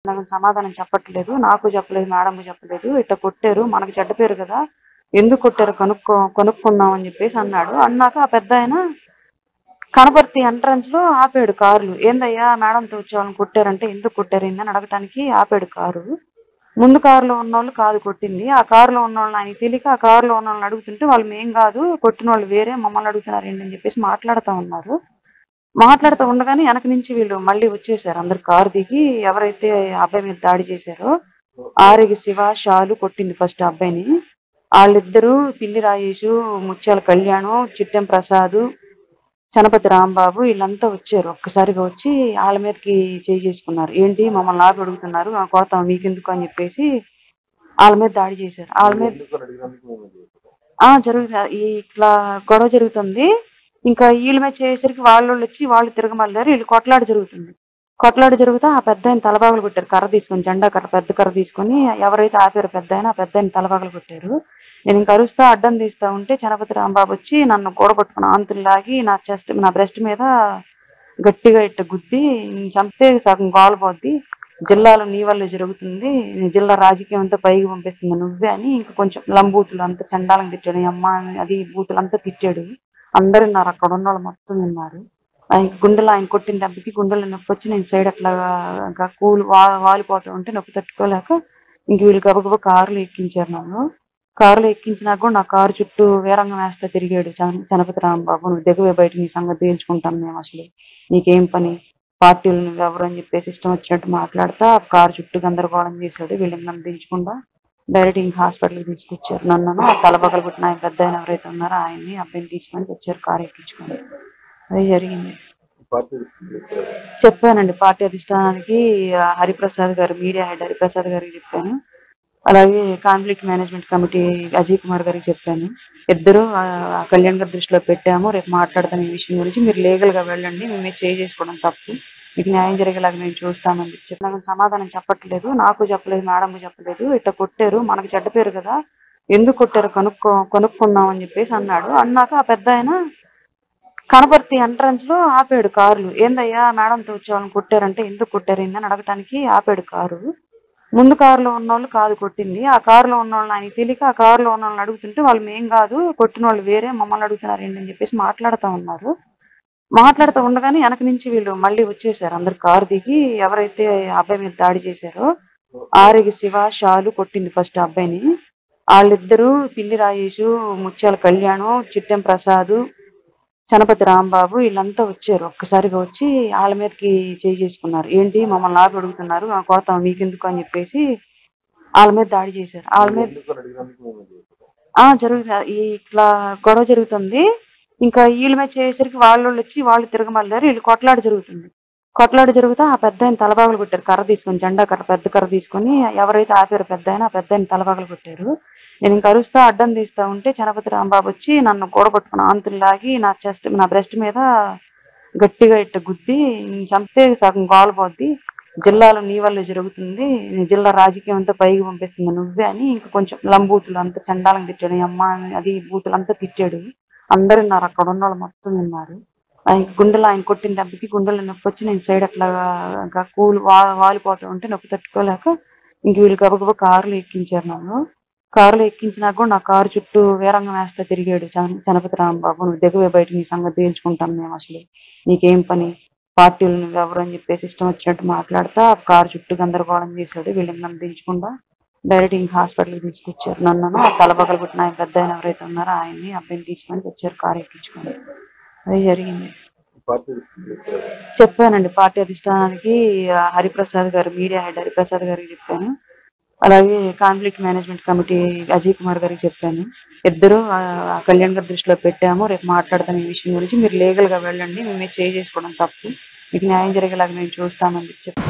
నాకు సమాధానం చెప్పట్లేదు. నాకు చెప్పలేదు, మేడంకి చెప్పలేదు. ఇట్లా కొట్టారు. మనకి చెడ్డ పేరు కదా! ఎందుకు కొట్టారో కనుక్కుందాం అని చెప్పేసి అన్నాడు. అన్నాక ఆ పెద్దాయన కనపర్తి ఎంట్రన్స్‌లో ఆపాడు కార్లు. ఏందయ్యా మేడంతో వచ్చే వాళ్ళని కొట్టారంటే, ఎందుకు కొట్టారు ఏందని అడగటానికి ఆపాడు కారు. ముందు కారులో ఉన్నోళ్ళు కాదు కొట్టింది. ఆ కారులో ఉన్నోళ్ళని ఆయనకి తెలియక ఆ కారులో ఉన్నోళ్ళని అడుగుతుంటే వాళ్ళు మేం కాదు కొట్టినోళ్ళు వేరే మమ్మల్ని అడుగుతున్నారు ఏంటి అని చెప్పేసి మాట్లాడుతా ఉన్నారు. మాట్లాడుతూ ఉండగానే వెనక నుంచి వీళ్ళు మళ్ళీ వచ్చేసారు. అందరు కారు దిగి ఎవరైతే అబ్బాయి మీద దాడి చేశారో ఆరిగి శివ, షాలు కొట్టింది ఫస్ట్ ఆ అబ్బాయిని. వాళ్ళిద్దరూ పిల్లి రాజేషు, ముత్యాల కళ్యాణం, చిట్టెం ప్రసాద్, చనపతి రాంబాబు వీళ్ళంతా వచ్చారు. ఒక్కసారిగా వచ్చి వాళ్ళ మీదకి చేసుకున్నారు. ఏంటి మమ్మల్ని ఆపి అడుగుతున్నారు, కొడతాం మీకెందుకు అని చెప్పేసి వాళ్ళ మీద దాడి చేశారు. వాళ్ళ మీద ఇట్లా గొడవ జరుగుతుంది. ఇంకా వీళ్ళ మీద చేసేసరికి వాళ్ళు వచ్చి వాళ్ళు తిరగమల్లారు. వీళ్ళు కొట్లాట జరుగుతుంది. కొట్లాట జరుగుతా ఆ పెద్దాయన తలబాగలు కొట్టారు. కర్ర తీసుకొని, జెండా కర్ర, పెద్ద కర్ర తీసుకొని ఎవరైతే ఆపారో పెద్దాయన ఆ పెద్దాయన తలబాగలు కొట్టారు. నేను ఇంక అరుస్తా అడ్డం తీస్తా ఉంటే చనపతి రాంబాబు వచ్చి నన్ను కూడబట్టుకుని ఆంతులు లాగి నా బ్రెస్ట్ మీద గట్టిగా ఇట్ట గుద్ది చంపితే సగం గోలపోద్ది, జిల్లాలో నీ వల్ల జరుగుతుంది, జిల్లా రాజకీయం అంతా పైకి పంపిస్తుంది నువ్వే అని ఇంక కొంచెం లంబూతులు అంతా చండాలంగా తిట్టాడు. అమ్మ అది బూతులు అంతా తిట్టాడు. అందరు విన్నారు, అక్కడ ఉన్న వాళ్ళు మొత్తం విన్నారు. ఆయన కొట్టిన దెబ్బకి గుండెలో నొప్పి వచ్చి నేను సైడ్ అట్లా వాలిపోతూ ఉంటే నొప్పి తట్టుకోలేక ఇంక వీళ్ళు గబగబా కారులో ఎక్కించారు నన్ను. కారులో ఎక్కించినాక కూడా నా కారు చుట్టూ వీరంగం వేస్తా తిరిగాడు చనపతి రాంబాబు. నువ్వు దిగవే బయట, నీ సంగతి తేల్చుకుంటాం మేము, అసలు నీకేం పని, పార్టీలు నువ్వెవరు అని చెప్పేసి ఇష్టం వచ్చినట్టు మాట్లాడుతా కారు చుట్టూ గందరగోళం చేశాడు. వీళ్ళని నన్ను దించకుండా డైరెక్ట్ ఇంక హాస్పిటల్కి తీసుకొచ్చారు. నన్ను తలబగలు కొట్టిన ఆయన పెద్ద ఆయన ఎవరైతే ఉన్నారో ఆయన్ని అబ్బాయిని తీసుకొని వచ్చారు కారు ఎక్కించుకొని. అది జరిగింది. చెప్పానండి పార్టీ అధిష్టానానికి, హరిప్రసాద్ గారు, మీడియా హెడ్ హరిప్రసాద్ గారికి చెప్పాను. అలాగే conflict management committee Ajay Kumar గారికి చెప్పాను. ఇద్దరు కళ్యాణ్ గారి దృష్టిలో పెట్టాము, రేపు మాట్లాడతాను ఈ విషయం గురించి, మీరు లీగల్ గా వెళ్ళండి, మేమే చేసుకోవడం తప్పు, మీకు న్యాయం జరిగేలాగా మేము చూస్తామని చెప్పి నాకు సమాధానం చెప్పట్లేదు. నాకు చెప్పలేదు, మేడంకి చెప్పలేదు. ఇట్లా కొట్టారు, మనకి చెడ్డ పేరు కదా, ఎందుకు కొట్టారో కనుక్కుందాం అని చెప్పేసి అన్నాడు. అన్నాక ఆ పెద్దాయన కనపర్తి ఎంట్రన్స్ లో ఆపాడు కార్లు. ఏందయ్యా మేడంతో వచ్చే వాళ్ళని కొట్టారంటే, ఎందుకు కొట్టారు ఏందని అడగటానికి ఆపాడు కారు. ముందు కారులో ఉన్నోళ్ళు కాదు కొట్టింది. ఆ కారులో ఉన్నోళ్ళని ఆయనకి తెలియక ఆ కారులో ఉన్నోళ్ళని అడుగుతుంటే వాళ్ళు మేం కాదు కొట్టినోళ్ళు వేరే మమ్మల్ని అడుగుతున్నారు ఏంటి అని చెప్పేసి మాట్లాడుతూ ఉన్నారు. మాట్లాడుతూ ఉండగానే వెనక నుంచి వీళ్ళు మళ్ళీ వచ్చేసారు. అందరు కారు దిగి ఎవరైతే అబ్బాయి మీద దాడి చేశారో ఆరిగి శివ, షాలు కొట్టింది ఫస్ట్ ఆ అబ్బాయిని. వాళ్ళిద్దరూ పిల్లి రాజేషు, ముత్యాల కళ్యాణం, చిట్టెం ప్రసాద్, చనపతి రాంబాబు వీళ్ళంతా వచ్చారు. ఒక్కసారిగా వచ్చి వాళ్ళ మీదకి చేసుకున్నారు. ఏంటి మమ్మల్ని ఆపి అడుగుతున్నారు, కొడతాం మీకెందుకు అని చెప్పేసి వాళ్ళ మీద దాడి చేశారు. వాళ్ళ మీద ఇట్లా గొడవ జరుగుతుంది. ఇంకా వీళ్ళ మీద చేసేసరికి వాళ్ళు వచ్చి వాళ్ళు తిరగమల్లారు. వీళ్ళు కొట్లాట జరుగుతుంది. కొట్లాట జరుగుతా ఆ పెద్దాయన తలబాగలు కొట్టారు. కర్ర తీసుకొని, జెండా కర్ర, పెద్ద కర్ర తీసుకొని ఎవరైతే ఆపారో పెద్దాయన ఆ పెద్దాయన తలబాగలు కొట్టారు. నేను ఇంక అరుస్తా అడ్డం తీస్తా ఉంటే చనపతి రాంబాబు వచ్చి నన్ను కూడబట్టుకుని ఆంతులు లాగి నా బ్రెస్ట్ మీద గట్టిగా ఇట్ట గుద్ది చంపితే సగం గోలపోద్ది, జిల్లాలో నీ వల్ల జరుగుతుంది, జిల్లా రాజకీయం అంతా పైకి పంపిస్తుంది నువ్వే అని ఇంక కొంచెం లంబూతులు అంతా చండాలంగా తిట్టాడు. అమ్మ అది బూతులు అంతా తిట్టాడు. అందరు విన్నారు, అక్కడ ఉన్న వాళ్ళు మొత్తం విన్నారు. ఆయన కొట్టిన దెబ్బకి గుండెలో నొప్పి వచ్చి నేను సైడ్ అట్లా వాలిపోతూ ఉంటే నొప్పి తట్టుకోలేక ఇంక వీళ్ళు గబగబా కారులో ఎక్కించారు నన్ను. కారులో ఎక్కించినాక కూడా నా కారు చుట్టూ వీరంగం వేస్తా తిరిగాడు చనపతి రాంబాబు. నువ్వు దిగవే బయట, నీ సంగతి తేల్చుకుంటాం మేము, అసలు నీకేం పని, పార్టీలు నువ్వెవరు అని చెప్పేసి ఇష్టం వచ్చినట్టు మాట్లాడుతా కారు చుట్టూ గందరగోళం చేశాడు. వీళ్ళని నన్ను దించకుండా డైరెక్ట్ ఇంక హాస్పిటల్కి తీసుకొచ్చారు. నన్ను తలబగలు కొట్టిన ఆయన పెద్ద ఆయన ఎవరైతే ఉన్నారో ఆయన్ని అబ్బాయిని తీసుకొని వచ్చారు కారు ఎక్కించుకొని. అది జరిగింది. చెప్పానండి పార్టీ అధిష్టానానికి, హరిప్రసాద్ గారు, మీడియా హెడ్ హరిప్రసాద్ గారికి చెప్పాను. అలాగే conflict management committee Ajay Kumar గారికి చెప్పాను. ఇద్దరు కళ్యాణ్ గారి దృష్టిలో పెట్టాము, రేపు మాట్లాడతాను ఈ విషయం గురించి, మీరు లీగల్ గా వెళ్ళండి, మేమే చేసుకోవడం తప్పు, మీకు న్యాయం జరిగేలాగా మేము చూస్తామని చెప్పి